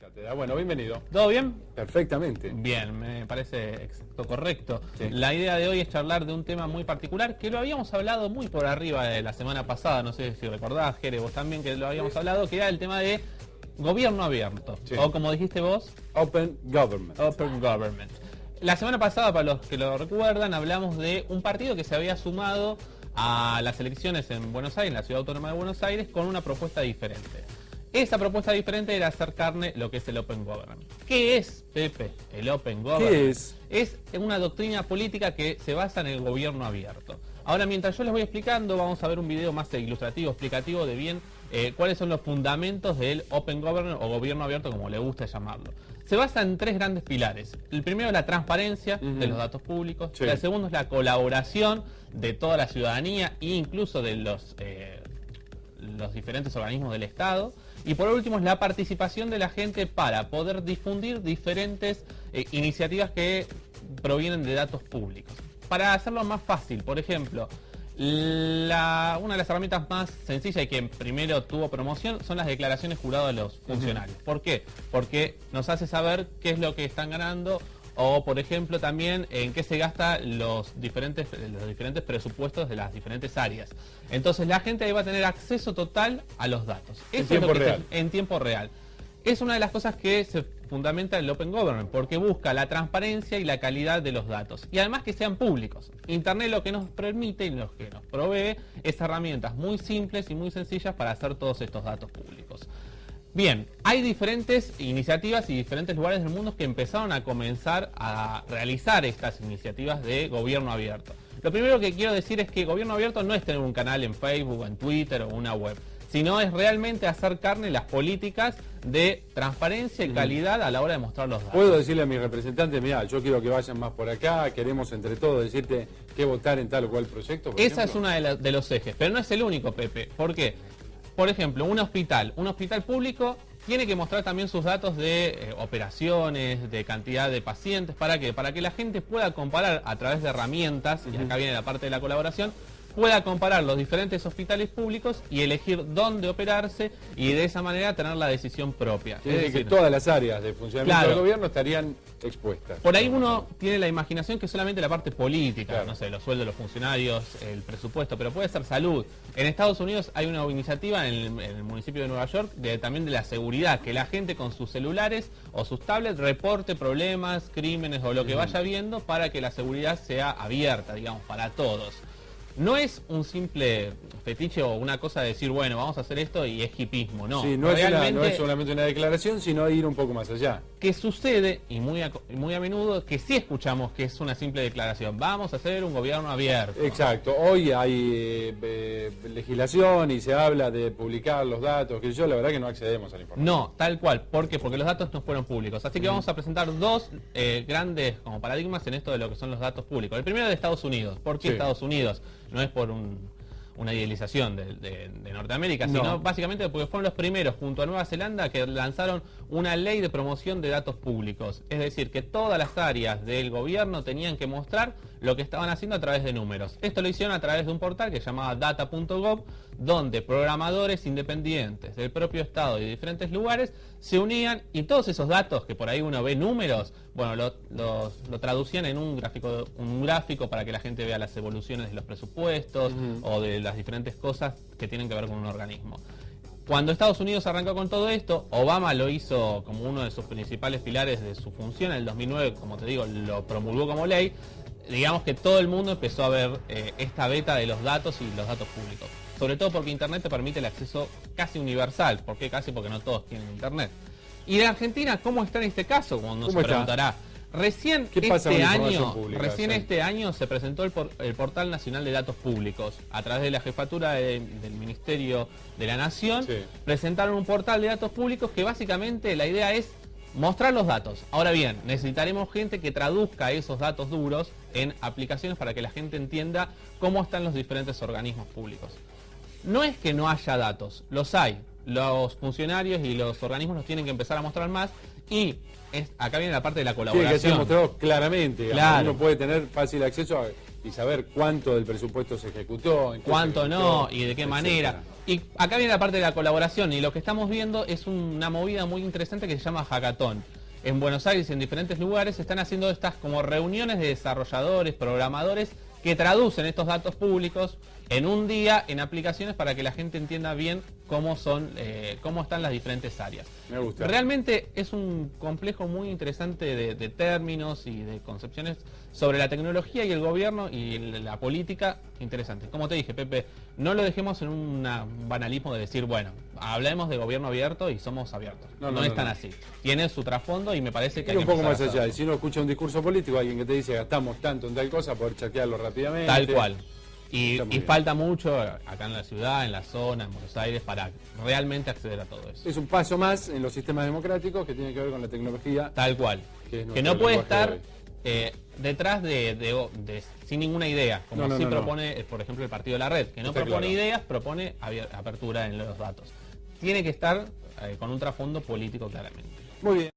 Cátedra. Bueno, bienvenido. ¿Todo bien? Perfectamente. Bien, me parece exacto, correcto. Sí. La idea de hoy es charlar de un tema muy particular que lo habíamos hablado muy por arriba de la semana pasada, no sé si recordás, Jere, vos también, que lo habíamos hablado, que era el tema de gobierno abierto, Sí. o como dijiste vos, Open Government. Open Government. La semana pasada, para los que lo recuerdan, hablamos de un partido que se había sumado a las elecciones en Buenos Aires, en la Ciudad Autónoma de Buenos Aires, con una propuesta diferente. Esa propuesta diferente era hacer carne lo que es el Open Government. ¿Qué es, Pepe, el Open Government? ¿Qué es? Es una doctrina política que se basa en el gobierno abierto. Ahora, mientras yo les voy explicando, vamos a ver un video más ilustrativo, explicativo de bien cuáles son los fundamentos del Open Government o gobierno abierto, como le gusta llamarlo. Se basa en tres grandes pilares. El primero es la transparencia de los datos públicos. Sí. El segundo es la colaboración de toda la ciudadanía e incluso de los diferentes organismos del Estado. Y por último es la participación de la gente para poder difundir diferentes iniciativas que provienen de datos públicos. Para hacerlo más fácil, por ejemplo, una de las herramientas más sencillas y que primero tuvo promoción son las declaraciones juradas de los funcionarios. ¿Por qué? Porque nos hace saber qué es lo que están ganando o, por ejemplo, también en qué se gastan los diferentes presupuestos de las diferentes áreas. Entonces la gente ahí va a tener acceso total a los datos. En tiempo real. En tiempo real. Es una de las cosas que se fundamenta el Open Government, porque busca la transparencia y la calidad de los datos. Y además que sean públicos. Internet lo que nos permite y lo que nos provee es herramientas muy simples y muy sencillas para hacer todos estos datos públicos. Bien, hay diferentes iniciativas y diferentes lugares del mundo que empezaron a comenzar a realizar estas iniciativas de gobierno abierto. Lo primero que quiero decir es que gobierno abierto no es tener un canal en Facebook, en Twitter o una web, sino es realmente hacer carne las políticas de transparencia y calidad a la hora de mostrar los datos. Puedo decirle a mi representante, mira, yo quiero que vayan más por acá, queremos entre todos decirte qué votar en tal o cual proyecto. Esa es una de los ejes, pero no es el único, Pepe. ¿Por qué? Por ejemplo, un hospital público tiene que mostrar también sus datos de operaciones, de cantidad de pacientes. ¿Para qué? Para que la gente pueda comparar a través de herramientas, y acá viene la parte de la colaboración, pueda comparar los diferentes hospitales públicos y elegir dónde operarse y de esa manera tener la decisión propia. Es decir, que todas las áreas de funcionamiento Claro. del gobierno estarían expuestas. Por ahí uno tiene la imaginación que solamente la parte política, Claro. no sé, los sueldos de los funcionarios, el presupuesto, pero puede ser salud. En Estados Unidos hay una iniciativa en el municipio de Nueva York también de la seguridad, que la gente con sus celulares o sus tablets reporte problemas, crímenes o lo que vaya viendo para que la seguridad sea abierta, digamos, para todos. No es un simple fetiche o una cosa de decir, bueno, vamos a hacer esto y es hipismo, no. Sí, no es Realmente, solamente una declaración, sino ir un poco más allá. que sucede, y muy a menudo, que sí escuchamos que es una simple declaración. Vamos a hacer un gobierno abierto. Exacto, hoy hay legislación y se habla de publicar los datos, que yo la verdad que no accedemos a la información. No, tal cual. ¿Por qué? Porque los datos no fueron públicos. Así que vamos a presentar dos grandes como paradigmas en esto de lo que son los datos públicos. El primero de Estados Unidos. ¿Por qué Sí. Estados Unidos? No es por una idealización de Norteamérica, No. sino básicamente porque fueron los primeros, junto a Nueva Zelanda, que lanzaron una ley de promoción de datos públicos. Es decir, que todas las áreas del gobierno tenían que mostrar lo que estaban haciendo a través de números. Esto lo hicieron a través de un portal que se llamaba data.gov, donde programadores independientes del propio estado y de diferentes lugares se unían y todos esos datos que por ahí uno ve números, bueno, lo traducían en un gráfico para que la gente vea las evoluciones de los presupuestos o de las diferentes cosas que tienen que ver con un organismo. Cuando Estados Unidos arrancó con todo esto, Obama lo hizo como uno de sus principales pilares de su función. En el 2009, como te digo, lo promulgó como ley. Digamos que todo el mundo empezó a ver esta beta de los datos y los datos públicos. Sobre todo porque Internet te permite el acceso casi universal. ¿Por qué casi? Porque no todos tienen Internet. ¿Y de Argentina cómo está en este caso? Como uno se preguntará. Recién ¿Qué pasa con la información pública? este año se presentó el Portal Nacional de Datos Públicos. A través de la jefatura del Ministerio de la Nación, Sí. presentaron un portal de datos públicos que básicamente la idea es mostrar los datos. Ahora bien, necesitaremos gente que traduzca esos datos duros en aplicaciones para que la gente entienda cómo están los diferentes organismos públicos. No es que no haya datos, los hay. Los funcionarios y los organismos los tienen que empezar a mostrar más y acá viene la parte de la Tiene que ser colaboración. mostrado claramente, digamos. Claro. Uno puede tener fácil acceso a y saber cuánto del presupuesto se ejecutó, cuánto no y de qué manera. etcétera. Y acá viene la parte de la colaboración, y lo que estamos viendo es una movida muy interesante que se llama Hackathon. En Buenos Aires y en diferentes lugares se están haciendo estas como reuniones de desarrolladores, programadores, que traducen estos datos públicos en un día en aplicaciones para que la gente entienda bien cómo están las diferentes áreas. Me gusta. Realmente es un complejo muy interesante de términos y de concepciones sobre la tecnología y el gobierno y la política interesante. Como te dije, Pepe, no lo dejemos en un banalismo de decir, bueno, hablemos de gobierno abierto y somos abiertos. No es tan así. Tiene su trasfondo y me parece que Ir hay un que poco más empezar a allá. Y hacerlo. si uno escucha un discurso político, alguien que te dice gastamos tanto en tal cosa, poder chequearlo rápidamente. Tal cual. Y Está muy bien. falta mucho acá en la ciudad, en la zona, en Buenos Aires, para realmente acceder a todo eso. Es un paso más en los sistemas democráticos que tiene que ver con la tecnología. Tal cual. Que es Que nuestro no puede lenguaje estar detrás sin ninguna idea, como No, sí no, no. propone, por ejemplo, el Partido de la Red, que no Está propone claro. ideas, propone apertura en los datos. Tiene que estar con un trasfondo político claramente. Muy bien.